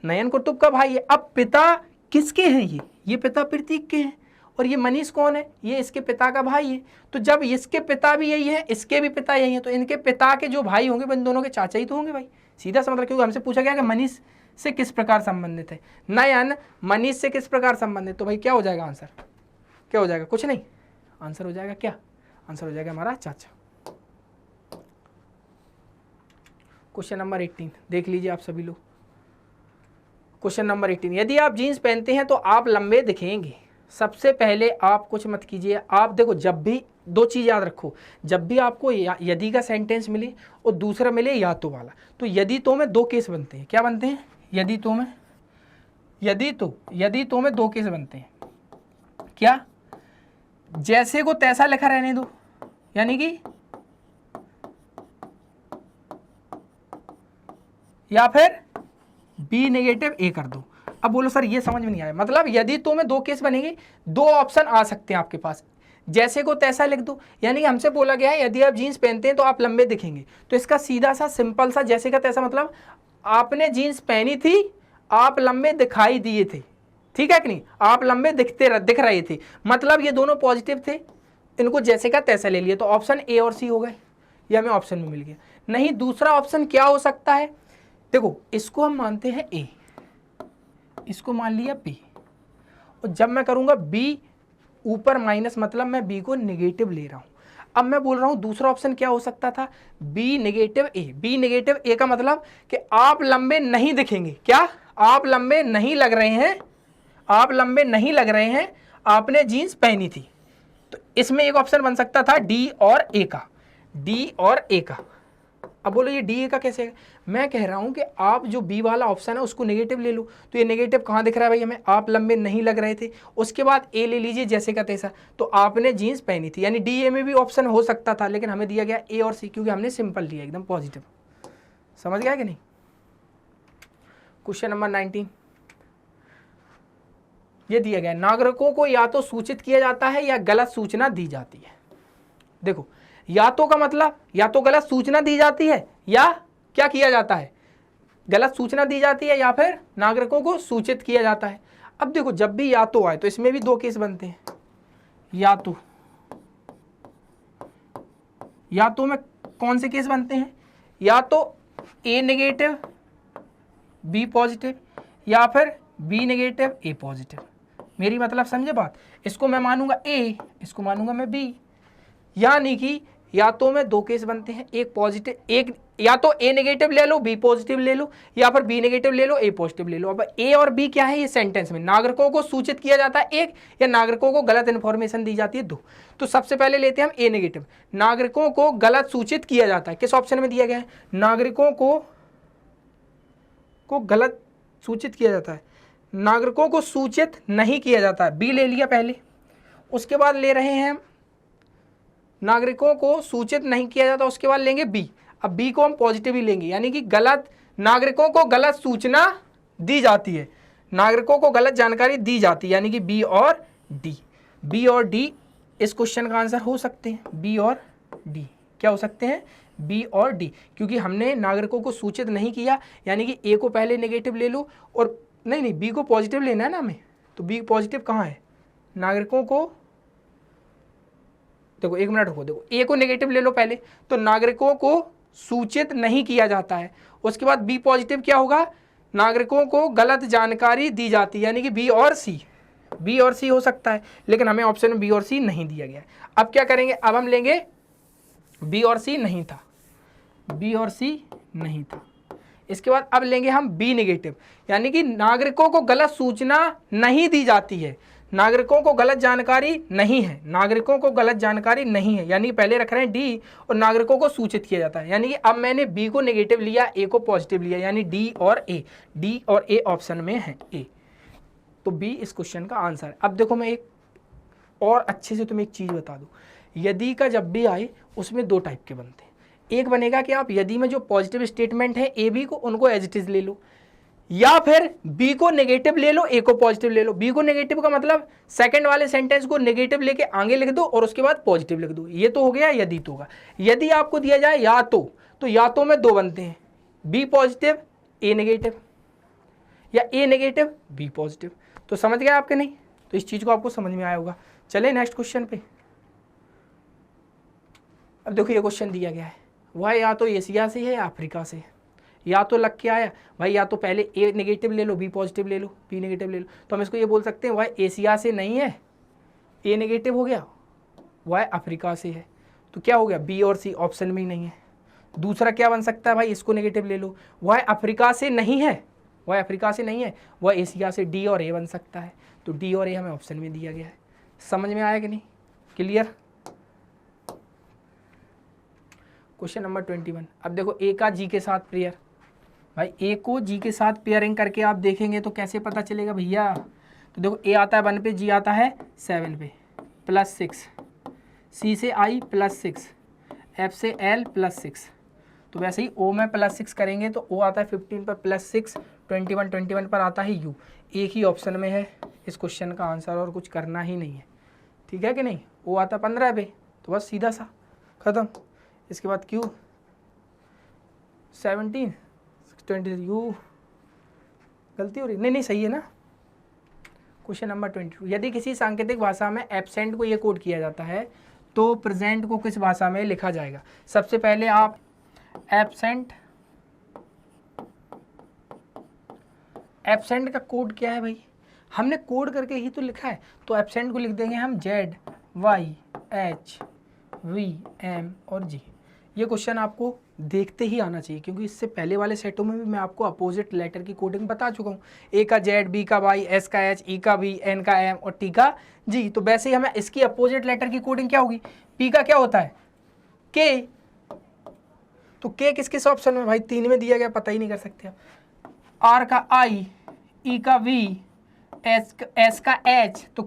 नयन कुतुब का भाई है। अब पिता किसके हैं? ये पिता प्रतीक के हैं, और ये मनीष कौन है? ये इसके पिता का भाई है। तो जब इसके पिता भी यही है, इसके भी पिता यही है, तो इनके पिता के जो भाई होंगे इन दोनों के चाचा ही तो होंगे भाई, सीधा सा मतलब। क्योंकि हमसे पूछा गया कि मनीष से किस प्रकार संबंधित है, नयन मनीष से किस प्रकार संबंधित, तो भाई क्या हो जाएगा आंसर? क्या हो जाएगा? कुछ नहीं, आंसर हो जाएगा क्या? आंसर हो जाएगा हमारा चाचा। क्वेश्चन नंबर 18 देख लीजिए आप सभी लोग। क्वेश्चन नंबर 18, यदि आप जीन्स पहनते हैं तो आप लंबे दिखेंगे। सबसे पहले आप कुछ मत कीजिए, आप देखो जब भी दो चीज़ याद रखो, जब भी आपको यदि का सेंटेंस मिले और दूसरा मिले या तो वाला, तो यदि तो में दो केस बनते हैं। क्या बनते हैं? यदि तो में दो केस बनते हैं। क्या? जैसे को तैसा लिखा रहने दो, यानी कि या फिर बी नेगेटिव ए कर दो। अब बोलो सर ये समझ में नहीं आया, मतलब यदि तो में दो केस बनेंगे, दो ऑप्शन आ सकते हैं आपके पास, जैसे को तैसा लिख दो। यानी कि हमसे बोला गया है यदि आप जीन्स पहनते हैं तो आप लंबे दिखेंगे, तो इसका सीधा सा सिंपल सा जैसे का तैसा मतलब आपने जीन्स पहनी थी, आप लंबे दिखाई दिए थे, ठीक है कि नहीं? आप लंबे दिख रहे थे, मतलब ये दोनों पॉजिटिव थे, इनको जैसे का तैसा ले लिया, तो ऑप्शन ए और सी हो गए, ये हमें ऑप्शन में मिल गया। नहीं, दूसरा ऑप्शन क्या हो सकता है? देखो इसको हम मानते हैं ए, इसको मान लिया बी, और जब मैं करूंगा बी ऊपर माइनस, मतलब मैं बी को नेगेटिव ले रहा हूं। अब मैं बोल रहा हूं दूसरा ऑप्शन क्या हो सकता था? बी नेगेटिव ए। बी नेगेटिव ए का मतलब कि आप लंबे नहीं दिखेंगे। क्या? आप लंबे नहीं लग रहे हैं, आप लंबे नहीं लग रहे हैं, आपने जीन्स पहनी थी। तो इसमें एक ऑप्शन बन सकता था डी और ए का, डी और ए का। अब बोलो ये डी ए का कैसे है? मैं कह रहा हूं कि आप जो बी वाला ऑप्शन है उसको नेगेटिव ले लो, तो ये नेगेटिव कहाँ दिख रहा है भाई हमें? आप लंबे नहीं लग रहे थे। उसके बाद ए ले लीजिए जैसे का तैसा, तो आपने जीन्स पहनी थी, यानी डी ए में भी ऑप्शन हो सकता था, लेकिन हमें दिया गया ए और सी, क्योंकि हमने सिंपल लिया एकदम पॉजिटिव। समझ गया कि नहीं? क्वेश्चन नंबर 19 ये दिया गया, नागरिकों को या तो सूचित किया जाता है या गलत सूचना दी जाती है। देखो या तो का मतलब या तो गलत सूचना दी जाती है, या क्या किया जाता है? गलत सूचना दी जाती है, या फिर नागरिकों को सूचित किया जाता है। अब देखो जब भी या तो आए तो इसमें भी दो केस बनते हैं। या तो में कौन से केस बनते हैं? या तो ए नेगेटिव बी पॉजिटिव, या फिर बी नेगेटिव ए पॉजिटिव। मेरी मतलब समझे बात? इसको मैं मानूंगा ए, इसको मानूंगा मैं बी, यानी कि या तो में दो केस बनते हैं, एक पॉजिटिव, एक या तो ए नेगेटिव ले लो बी पॉजिटिव ले लो, या फिर बी नेगेटिव ले लो ए पॉजिटिव ले लो। अब ए और बी क्या है? ये सेंटेंस में नागरिकों को सूचित किया जाता है एक, या नागरिकों को गलत इन्फॉर्मेशन दी जाती है दो। तो सबसे पहले लेते हैं हम ए नेगेटिव, नागरिकों को गलत सूचित किया जाता है। किस ऑप्शन में दिया गया है? नागरिकों को गलत सूचित किया जाता है, नागरिकों को सूचित नहीं किया जाता है, बी ले लिया पहले। उसके बाद ले रहे हैं नागरिकों को सूचित नहीं किया जाता, उसके बाद लेंगे बी। अब बी को हम पॉजिटिव ही लेंगे, यानी कि गलत, नागरिकों को गलत सूचना दी जाती है, नागरिकों को गलत जानकारी दी जाती है, यानी कि बी और डी। बी और डी इस क्वेश्चन का आंसर हो सकते हैं। बी और डी क्या हो सकते हैं? बी और डी, क्योंकि हमने नागरिकों को सूचित नहीं किया, यानी कि ए को पहले नेगेटिव ले लो, और नहीं बी को पॉजिटिव लेना है ना हमें, तो बी पॉजिटिव कहाँ है? नागरिकों को, देखो एक मिनट रुको, देखो ए को नेगेटिव ले लो पहले, तो नागरिकों को सूचित नहीं किया जाता है। उसके बाद बी पॉजिटिव क्या होगा? नागरिकों को गलत जानकारी दी जाती है, यानी कि बी और सी। बी और सी हो सकता है, लेकिन हमें ऑप्शन में बी और सी नहीं दिया गया है। अब क्या करेंगे? अब हम लेंगे बी और सी नहीं था, बी और सी नहीं था। इसके बाद अब लेंगे हम बी नेगेटिव, यानी कि नागरिकों को गलत सूचना नहीं दी जाती है, नागरिकों को गलत जानकारी नहीं है, नागरिकों को गलत जानकारी नहीं है, यानी पहले रख रहे हैं डी और नागरिकों को सूचित किया जाता है, यानी कि अब मैंने बी को नेगेटिव लिया, ए को पॉजिटिव लिया, यानी डी और ए, डी और ए ऑप्शन में है ए, तो बी इस क्वेश्चन का आंसर है। अब देखो मैं एक और अच्छे से तुम्हें एक चीज बता दूं, यदि का जब भी आए उसमें दो टाइप के बनते हैं। एक बनेगा कि आप यदि में जो पॉजिटिव स्टेटमेंट है ए बी को, उनको एज इट इज ले लो, या फिर बी को नेगेटिव ले लो, ए को पॉजिटिव ले लो। बी को नेगेटिव का मतलब सेकंड वाले सेंटेंस को नेगेटिव लेके आगे लिख दो और उसके बाद पॉजिटिव लिख दो, ये तो हो गया यदि तो होगा। यदि आपको दिया जाए या तो या तो में दो बनते हैं, बी पॉजिटिव ए नेगेटिव, या ए नेगेटिव बी पॉजिटिव। तो समझ गए आपके? नहीं तो इस चीज को आपको समझ में आया होगा। चले नेक्स्ट क्वेश्चन पे। अब देखो ये क्वेश्चन दिया गया है, वह या तो एशिया से है या अफ्रीका से, या तो लग के आया भाई, या तो पहले ए नेगेटिव ले लो, बी पॉजिटिव ले लो, बी नेगेटिव ले लो, तो हम इसको ये बोल सकते हैं वह एशिया से नहीं है, ए नेगेटिव हो गया, वह अफ्रीका से है, तो क्या हो गया? बी और सी ऑप्शन में ही नहीं है। दूसरा क्या बन सकता है भाई? इसको नेगेटिव ले लो, वह अफ्रीका से नहीं है, वह अफ्रीका से नहीं है, वह एशिया से, डी और ए बन सकता है, तो डी और ए हमें ऑप्शन में दिया गया है। समझ में आया कि नहीं? क्लियर? Question number 21। अब देखो ए का जी के साथ पेयर, भाई ए को जी के साथ पेयरिंग करके आप देखेंगे तो कैसे पता चलेगा भैया? तो देखो ए आता है 1 पे, जी आता है 7 पे, +6, सी से आई +6, एफ से एल +6, तो वैसे ही ओ में +6 करेंगे तो ओ आता है 15 पर +6, 21 पर आता है यू। एक ही ऑप्शन में है इस क्वेश्चन का आंसर, और कुछ करना ही नहीं है, ठीक है कि नहीं? ओ आता 15 पे, तो बस सीधा सा खत्म। इसके बाद क्यू 17, 23, यू गलती हो रही, नहीं सही है ना। Question number 22। यदि किसी सांकेतिक भाषा में एब्सेंट को ये कोड किया जाता है तो प्रेजेंट को किस भाषा में लिखा जाएगा? सबसे पहले आप एब्सेंट का कोड क्या है भाई? हमने कोड करके ही तो लिखा है, तो एब्सेंट को लिख देंगे हम ZYHVM और G। ये क्वेश्चन आपको देखते ही आना चाहिए, क्योंकि इससे पहले वाले सेटों में भी मैं आपको अपोजिट लेटर की कोडिंग बता चुका हूँ। ए का Z, बी का Y, एस का H, ई का V, एन का M और टी का G। तो वैसे ही हमें इसकी अपोजिट लेटर की कोडिंग क्या होगी? पी का क्या होता है? K। तो K किस किस ऑप्शन में भाई? 3 में दिया गया, पता ही नहीं कर सकते आप। R का I, E का V, S का H, तो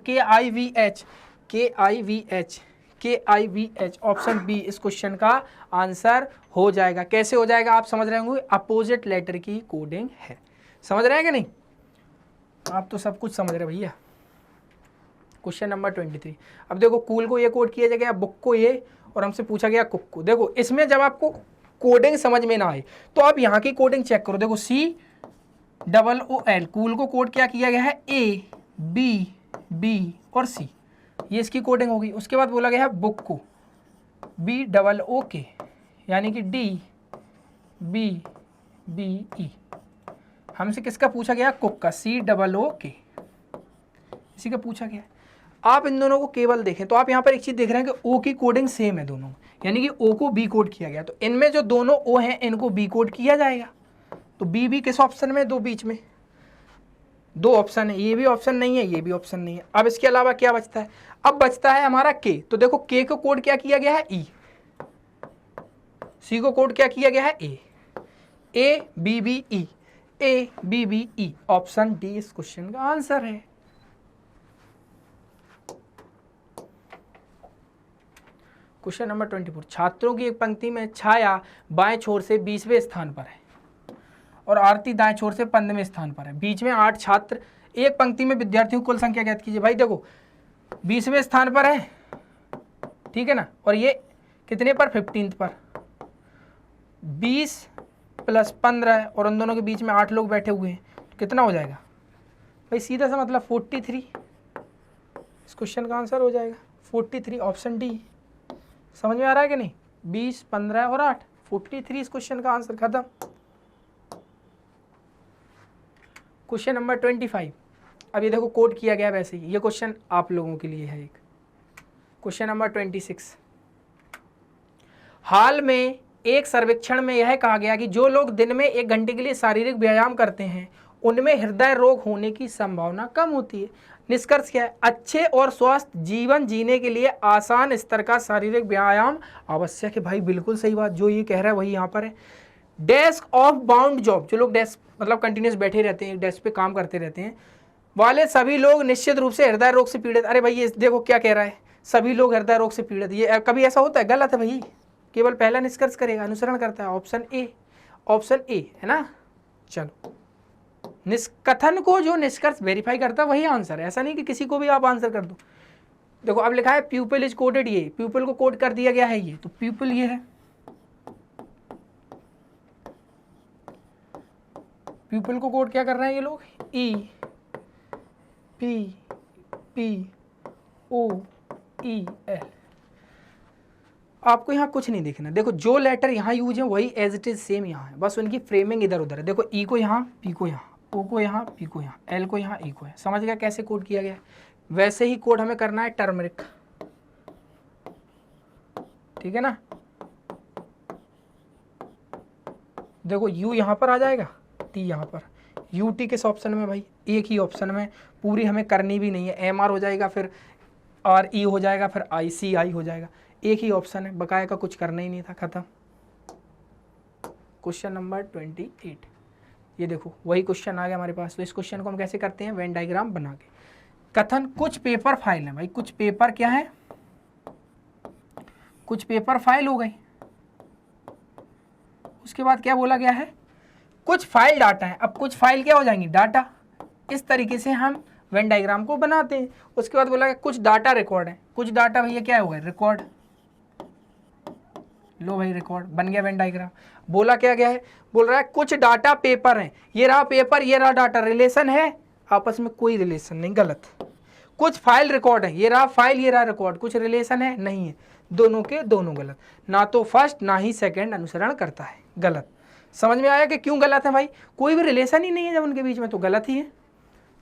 KIVH ऑप्शन बी इस क्वेश्चन का आंसर हो जाएगा। कैसे हो जाएगा आप समझ रहे होंगे? अपोजिट लेटर की कोडिंग है। समझ रहे हैं कि नहीं? आप तो सब कुछ समझ रहे भैया। Question number 23। अब देखो कूल को ये कोड किया गया, बुक को ये, और हमसे पूछा गया कुक को। देखो इसमें जब आपको कोडिंग समझ में ना आए तो आप यहाँ की कोडिंग चेक करो। देखो COOL, कूल को कोड क्या किया गया है? A, B, B और C, ये इसकी कोडिंग होगी। उसके बाद बोला गया है बुक को BOOK, यानी कि DBBE। हमसे किसका पूछा गया? कुक का, COOK, इसी का पूछा गया। आप इन दोनों को केवल देखें तो आप यहाँ पर एक चीज देख रहे हैं कि ओ की कोडिंग सेम है दोनों, यानी कि ओ को बी कोड किया गया, तो इनमें जो दोनों ओ हैं इनको बी कोड किया जाएगा। तो बी भी किस ऑप्शन में? दो बीच में दो ऑप्शन है, ये भी ऑप्शन नहीं है, ये भी ऑप्शन नहीं है। अब इसके अलावा क्या बचता है? अब बचता है हमारा के। तो देखो के को कोड क्या किया गया है? ई। सी को कोड क्या किया गया है? ABBE, ABBE ऑप्शन डी इस क्वेश्चन का आंसर है। क्वेश्चन नंबर 24, छात्रों की एक पंक्ति में छाया बाएं छोर से 20वें स्थान पर है और आरती दाएं छोर से 15वें स्थान पर है। बीच में 8 छात्र, एक पंक्ति में विद्यार्थियों की कुल संख्या ज्ञात कीजिए। भाई देखो 20वें स्थान पर है, ठीक है ना, और ये कितने पर, 15 पर। 20 + 15 है और उन दोनों के बीच में 8 लोग बैठे हुए हैं, तो कितना हो जाएगा भाई, सीधा सा मतलब 43। इस क्वेश्चन का आंसर हो जाएगा 43, ऑप्शन डी। समझ में आ रहा है कि नहीं? 20, 15 और 8, 43 इस क्वेश्चन का आंसर, खत्म। क्वेश्चन नंबर 25, अब ये देखो कोड किया गया वैसे ही, ये क्वेश्चन आप लोगों के लिए है एक। क्वेश्चन नंबर 26, हाल में एक सर्वेक्षण में यह कहा गया कि जो लोग दिन में 1 घंटे के लिए शारीरिक व्यायाम करते हैं उनमें हृदय रोग होने की संभावना कम होती है। निष्कर्ष क्या है? अच्छे और स्वस्थ जीवन जीने के लिए आसान स्तर का शारीरिक व्यायाम आवश्यक है। भाई बिल्कुल सही बात, जो ये कह रहा है वही यहाँ पर है। डेस्क ऑफ बाउंड जॉब, जो लोग डेस्क मतलब कंटिन्यूस बैठे रहते हैं, डेस्क पे काम करते रहते हैं, वाले सभी लोग निश्चित रूप से हृदय रोग से पीड़ित। अरे भाई ये देखो क्या कह रहा है, सभी लोग हृदय रोग से पीड़ित। ये कभी ऐसा होता है? गलत है भाई, केवल पहला निष्कर्ष करेगा, अनुसरण करता है। ऑप्शन ए, ऑप्शन ए है ना। चलो, निष्कथन को जो निष्कर्ष वेरीफाई करता है वही आंसर है, ऐसा नहीं कि किसी को भी आप आंसर कर दो। देखो अब लिखा है प्यूपिल इज कोडेड, ये प्यूपिल को कोड कर दिया गया है, ये तो प्यूपिल ये है, प्यूपिल को कोड क्या कर रहे हैं ये लोग, E P P O E L. आपको यहाँ कुछ नहीं देखना, देखो जो लेटर यहाँ यूज है वही एज इट इज सेम यहाँ है, बस उनकी फ्रेमिंग इधर उधर है। देखो ई को यहाँ, पी को यहाँ, ओ को यहाँ, पी को यहाँ, एल को यहाँ, ई को है। समझ गया कैसे कोड किया गया है? वैसे ही कोड हमें करना है टर्मरिक, ठीक है ना। देखो यू यहाँ पर आ जाएगा, टी यहाँ पर, यू टी किस ऑप्शन में भाई, एक ही ऑप्शन में, पूरी हमें करनी भी नहीं है। एम आर हो जाएगा, फिर आर ई हो जाएगा, फिर आई सी आई हो जाएगा, एक ही ऑप्शन है, बकाया का कुछ करना ही नहीं था, खत्म। क्वेश्चन नंबर 28, ये देखो वही क्वेश्चन आ गया हमारे पास। तो इस क्वेश्चन को हम कैसे करते हैं, वेन डायग्राम बना के। कथन, कुछ पेपर फाइल है भाई, कुछ पेपर क्या है, कुछ पेपर फाइल हो गई। उसके बाद क्या बोला गया है, कुछ फाइल डाटा है। अब कुछ फाइल क्या हो जाएंगी, डाटा। इस तरीके से हम वेन डायग्राम को बनाते हैं। उसके बाद बोला गया कुछ डाटा रिकॉर्ड है, कुछ डाटा भैया क्या हो गया, रिकॉर्ड। लो भाई रिकॉर्ड बन गया वेन डायग्राम। बोला क्या गया है, बोल रहा है कुछ डाटा पेपर है, ये रहा पेपर, ये रहा डाटा, रिलेशन है आपस में, कोई रिलेशन नहीं, गलत। कुछ फाइल रिकॉर्ड है, ये रहा फाइल, ये रहा रिकॉर्ड, कुछ रिलेशन है, नहीं है, दोनों के दोनों गलत। ना तो फर्स्ट ना ही सेकंड अनुसरण करता है, गलत। समझ में आया कि क्यों गलत है भाई? कोई भी रिलेशन ही नहीं है जब उनके बीच में, तो गलत ही है।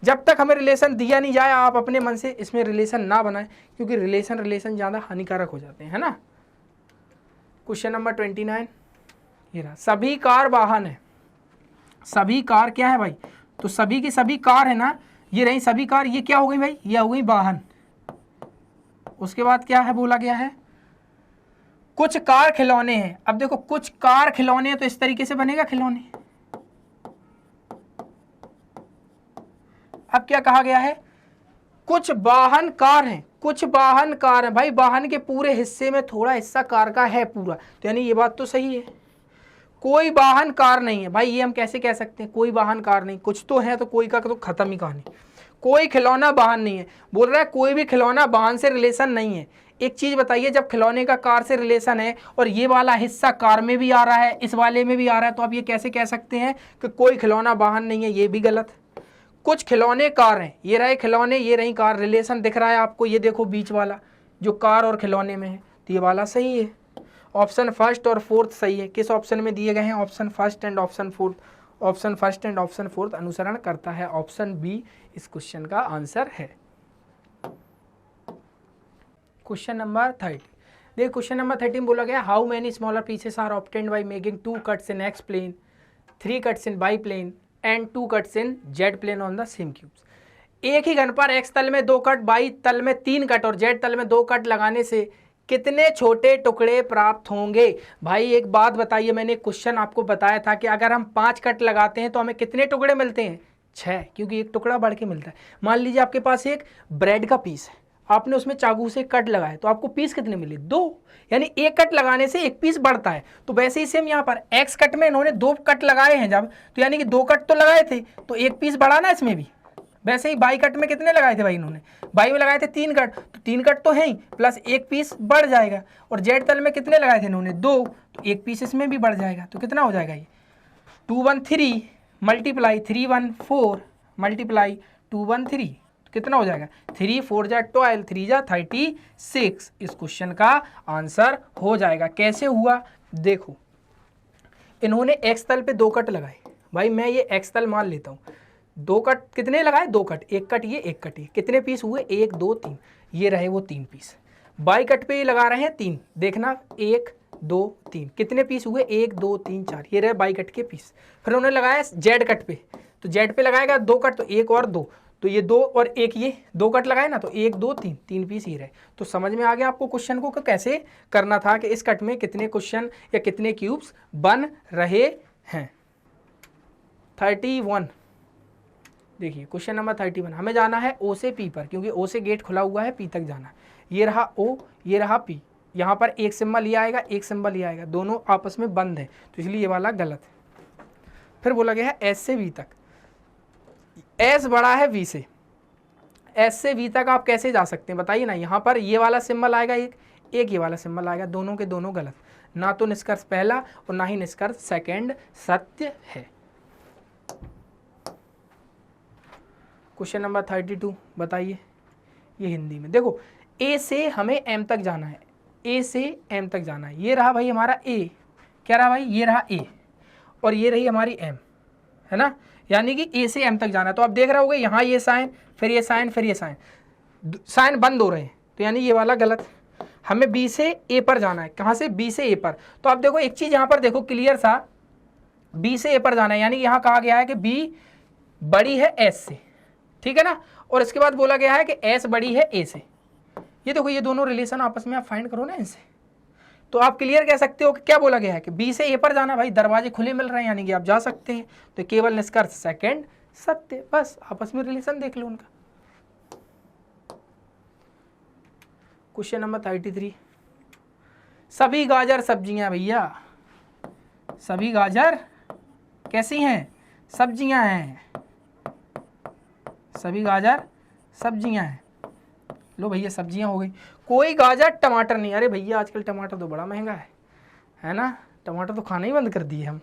जब तक हमें रिलेशन दिया नहीं जाए, आप अपने मन से इसमें रिलेशन ना बनाएं, क्योंकि रिलेशन ज़्यादा हानिकारक हो जाते हैं, है ना। क्वेश्चन नंबर 29, ये रहा, सभी कार वाहन है। सभी कार क्या है भाई, तो सभी की सभी कार है ना, ये रही सभी कार, ये क्या हो गई भाई, ये हो गई वाहन। उसके बाद क्या है बोला गया है, कुछ कार खिलौने हैं। अब देखो कुछ कार खिलौने हैं, तो इस तरीके से बनेगा खिलौने। अब क्या कहा गया है, कुछ वाहन कार हैं, कुछ वाहन कार है। भाई वाहन के पूरे हिस्से में थोड़ा हिस्सा कार का है पूरा, तो यानी ये बात तो सही है। कोई वाहन कार नहीं है भाई, ये हम कैसे कह सकते हैं, कोई वाहन कार नहीं, कुछ तो है तो कोई का तो खत्म ही कहानी। कोई खिलौना वाहन नहीं है, बोल रहा है कोई भी खिलौना वाहन से रिलेशन नहीं है। एक चीज बताइए, जब खिलौने का कार से रिलेशन है और ये वाला हिस्सा कार में भी आ रहा है, इस वाले में भी आ रहा है, तो आप ये कैसे कह सकते हैं कि कोई खिलौना वाहन नहीं है? ये भी गलत। कुछ खिलौने कार हैं, ये रहे खिलौने, ये रही कार, रिलेशन दिख रहा है आपको, ये देखो बीच वाला जो कार और खिलौने में है, तो ये वाला सही है। ऑप्शन फर्स्ट और फोर्थ सही है। किस ऑप्शन में दिए गए हैं, option first and option fourth. Option first and option fourth अनुसरण करता है, ऑप्शन बी इस क्वेश्चन का आंसर है। क्वेश्चन नंबर 30, देखिए क्वेश्चन नंबर 13 बोला गया, how many smaller pieces are obtained by making 2 cuts in X plane, 3 cuts in Y plane and 2 cuts in Z plane on the same cubes. एक ही घन पर एक्स तल में 2 कट, वाई तल में 3 कट और जेड तल में 2 कट लगाने से कितने छोटे टुकड़े प्राप्त होंगे? भाई एक बात बताइए, मैंने क्वेश्चन आपको बताया था कि अगर हम 5 कट लगाते हैं तो हमें कितने टुकड़े मिलते हैं? 6, क्योंकि एक टुकड़ा बढ़ के मिलता है। मान लीजिए आपके पास एक ब्रेड का पीस है, आपने उसमें चाकू से कट लगाए तो आपको पीस कितने मिले? 2, यानी एक कट लगाने से एक पीस बढ़ता है। तो वैसे ही सेम यहाँ पर एक्स कट में इन्होंने 2 कट लगाए हैं जब, तो यानी कि 2 कट तो लगाए थे तो एक पीस बढ़ा ना इसमें भी। वैसे ही बाई कट में कितने लगाए थे भाई इन्होंने? बाई में लगाए थे 3 कट, तो 3 कट तो है ही, प्लस एक पीस बढ़ जाएगा। और जेड तल में कितने लगाए थे इन्होंने? 2, तो एक पीस इसमें भी बढ़ जाएगा। तो कितना हो जाएगा ये? 2 1 3 मल्टीप्लाई 3 1 4 मल्टीप्लाई 2 1 3, तो कितना हो जाएगा? 3 4 जा 12, 3 जा 36। इस क्वेश्चन का आंसर हो जाएगा। कैसे हुआ देखो, इन्होंने एक्स तल पे 2 कट लगाए। भाई मैं ये एक्स तल मान लेता हूँ, 2 कट कितने लगाए? 2 कट, एक कट ये, एक कट ये, कितने पीस हुए? 1 2 3, ये रहे वो 3 पीस। बाई कट पे ये लगा रहे हैं 3, देखना 1 2 3, कितने पीस हुए? 1 2 3 4, ये रहे बाई कट के पीस। फिर उन्होंने लगाया जेड कट पे, तो जेड पे लगाएगा 2 कट, तो 1 और 2, तो ये 2 और 1, ये 2 कट लगाए ना, तो 1 2 3, 3 पीस ये रहे। तो समझ में आ गया आपको क्वेश्चन को कैसे करना था कि इस कट में कितने क्वेश्चन या कितने क्यूब्स बन रहे हैं। 31 देखिए, क्वेश्चन नंबर 31, हमें जाना है ओ से पी पर, क्योंकि ओ से गेट खुला हुआ है, पी तक जाना। ये रहा ओ, ये रहा पी, यहाँ पर एक सिंबल ये आएगा, एक सिंबल ये आएगा, दोनों आपस में बंद है, तो इसलिए ये वाला गलत है। फिर बोला गया है एस से वी तक, एस बड़ा है वी से, एस से वी तक आप कैसे जा सकते हैं बताइए ना। यहाँ पर ये वाला सिंबल आएगा, एक ये वाला सिंबल आएगा, दोनों के दोनों गलत। ना तो निष्कर्ष पहला और ना ही निष्कर्ष सेकंड सत्य है। क्वेश्चन नंबर 32 बताइए, ये हिंदी में देखो, ए से हमें एम तक जाना है, ए से एम तक जाना है। ये रहा भाई हमारा ए, क्या रहा भाई? ये रहा ए, और ये रही हमारी एम, है ना, यानी कि ए से एम तक जाना है। तो आप देख रहे होगे यहाँ ये साइन, फिर ये साइन, फिर ये साइन, साइन बंद हो रहे हैं, तो यानी ये वाला गलत। हमें बी से ए पर जाना है, कहाँ से? बी से ए पर। तो आप देखो एक चीज़ यहाँ पर देखो क्लियर सा, बी से ए पर जाना है, यानी यहाँ कहा गया है कि बी बड़ी है एस से, ठीक है ना, और इसके बाद बोला गया है कि एस बड़ी है ए से। ये देखो ये दोनों रिलेशन आपस में आप फाइंड करो ना इनसे, तो आप क्लियर कह सकते हो कि क्या बोला गया है कि बी से ए पर जाना। भाई दरवाजे खुले मिल रहे हैं, यानी कि आप जा सकते हैं, तो केवल निष्कर्ष सेकंड सत्य, बस आपस में रिलेशन देख लो उनका। क्वेश्चन नंबर 33, सभी गाजर सब्जियां, भैया सभी गाजर कैसी हैं? सब्जियां हैं, सभी गाजर सब्जियां हैं। लो भैया सब्जियां हो गई, कोई गाजर टमाटर नहीं। अरे भैया आजकल टमाटर तो बड़ा महंगा है ना, टमाटर तो खाना ही बंद कर दिए हम।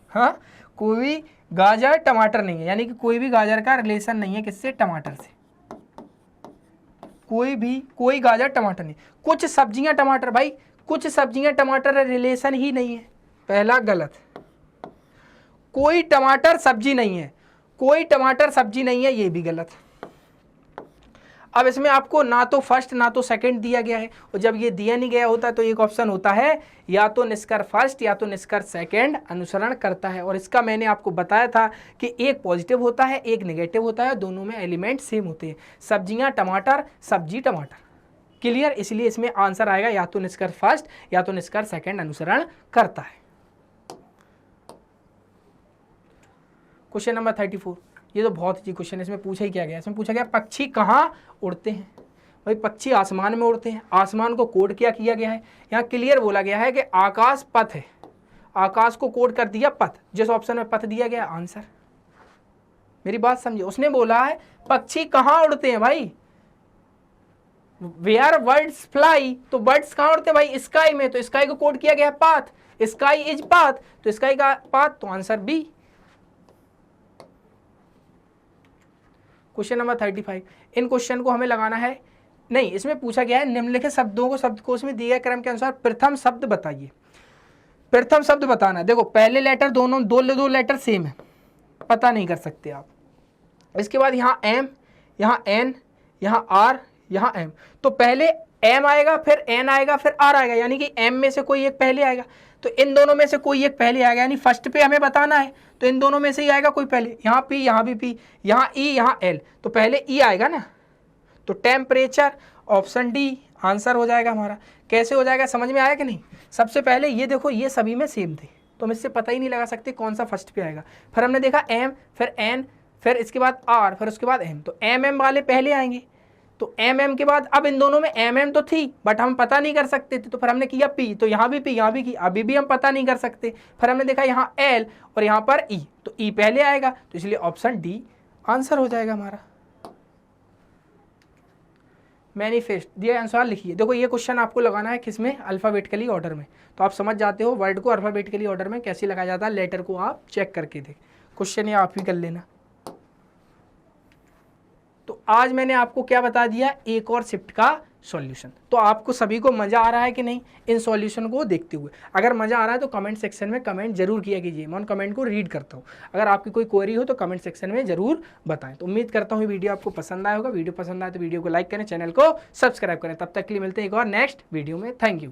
हाँ, कोई गाजर टमाटर नहीं है, यानी कि कोई भी गाजर का रिलेशन नहीं है किससे? टमाटर से। कोई गाजर टमाटर नहीं। कुछ सब्जियां टमाटर, भाई कुछ सब्जियां टमाटर रिलेशन ही नहीं है, पहला गलत। कोई टमाटर सब्जी नहीं है, कोई टमाटर सब्जी नहीं है, ये भी गलत। अब इसमें आपको ना तो फर्स्ट ना तो सेकंड दिया गया है, और जब ये दिया नहीं गया होता है तो एक ऑप्शन होता है या तो निष्कर्ष फर्स्ट या तो निष्कर्ष सेकंड अनुसरण करता है। और इसका मैंने आपको बताया था कि एक पॉजिटिव होता है एक नेगेटिव होता है, दोनों में एलिमेंट सेम होते हैं। सब्जियां टमाटर, सब्जी टमाटर, क्लियर। इसलिए इसमें आंसर आएगा या तो निष्कर्ष फर्स्ट या तो निष्कर्ष सेकंड अनुसरण करता है। क्वेश्चन नंबर 34, ये तो बहुत ही क्वेश्चन है, इसमें पूछा ही क्या गया? इसमें पूछा गया पक्षी कहाँ उड़ते हैं। भाई पक्षी आसमान में उड़ते हैं, आसमान को कोड क्या किया गया है? यहाँ क्लियर बोला गया है कि आकाश पथ है, आकाश को कोड कर दिया पथ, जिस ऑप्शन में पथ दिया गया आंसर। मेरी बात समझिए, उसने बोला है पक्षी कहाँ उड़ते हैं भाई, वेयर बर्ड्स फ्लाई, तो बर्ड्स कहाँ उड़ते हैं भाई? स्काई में, तो स्काई को कोड किया गया है पाथ, स्काई इज पाथ, तो स्काई का पाथ, तो आंसर बी। क्वेश्चन नंबर 35, इन क्वेश्चन को हमें लगाना है, नहीं इसमें पूछा गया है निम्नलिखित शब्दों को शब्दकोश में दिए गए क्रम के अनुसार प्रथम शब्द बताइए। प्रथम शब्द बताना है। देखो पहले लेटर दोनों दो लेटर सेम है, पता नहीं कर सकते आप। इसके बाद यहाँ एम, यहाँ एन, यहाँ आर, यहाँ एम, तो पहले एम आएगा फिर एन आएगा फिर आर आएगा, यानी कि एम में से कोई एक पहले आएगा, तो इन दोनों में से कोई एक पहले आएगा, यानी फर्स्ट पे हमें बताना है, तो इन दोनों में से ही आएगा कोई पहले। यहाँ पी, यहाँ भी पी, यहाँ ई, यहाँ एल, तो पहले ई आएगा ना, तो टेम्परेचर, ऑप्शन डी आंसर हो जाएगा हमारा। कैसे हो जाएगा समझ में आया कि नहीं? सबसे पहले ये देखो ये सभी में सेम थे, तो हम इससे पता ही नहीं लगा सकते कौन सा फर्स्ट पे आएगा। फिर हमने देखा एम, फिर एन, फिर इसके बाद आर, फिर उसके बाद एम, तो एम एम वाले पहले आएंगे, तो एम एम के बाद अब इन दोनों में एम एम तो थी बट हम पता नहीं कर सकते थे, तो फिर हमने किया पी, तो यहाँ भी पी यहाँ भी की, अभी भी हम पता नहीं कर सकते। फिर हमने देखा यहाँ एल और यहाँ पर ई, तो ई पहले आएगा, तो इसलिए ऑप्शन डी आंसर हो जाएगा हमारा। मैनिफेस्ट दिया आंसर लिखिए। देखो ये क्वेश्चन आपको लगाना है किसमें, अल्फ़ाबेटिकली ऑर्डर में, तो आप समझ जाते हो वर्ड को अल्फ़ाबेटिकली ऑर्डर में कैसे लगाया जाता है, लेटर को आप चेक करके देख, क्वेश्चन ये आप ही कर लेना। तो आज मैंने आपको क्या बता दिया, एक और शिफ्ट का सॉल्यूशन। तो आपको सभी को मज़ा आ रहा है कि नहीं इन सॉल्यूशन को देखते हुए? अगर मज़ा आ रहा है तो कमेंट सेक्शन में कमेंट जरूर किया कीजिए, मैं उन कमेंट को रीड करता हूँ। अगर आपकी कोई क्वेरी हो तो कमेंट सेक्शन में जरूर बताएं। तो उम्मीद करता हूँ वीडियो आपको पसंद आया होगा। वीडियो पसंद आए तो वीडियो को लाइक करें, चैनल को सब्सक्राइब करें। तब तक के लिए मिलते हैं एक और नेक्स्ट वीडियो में। Thank you.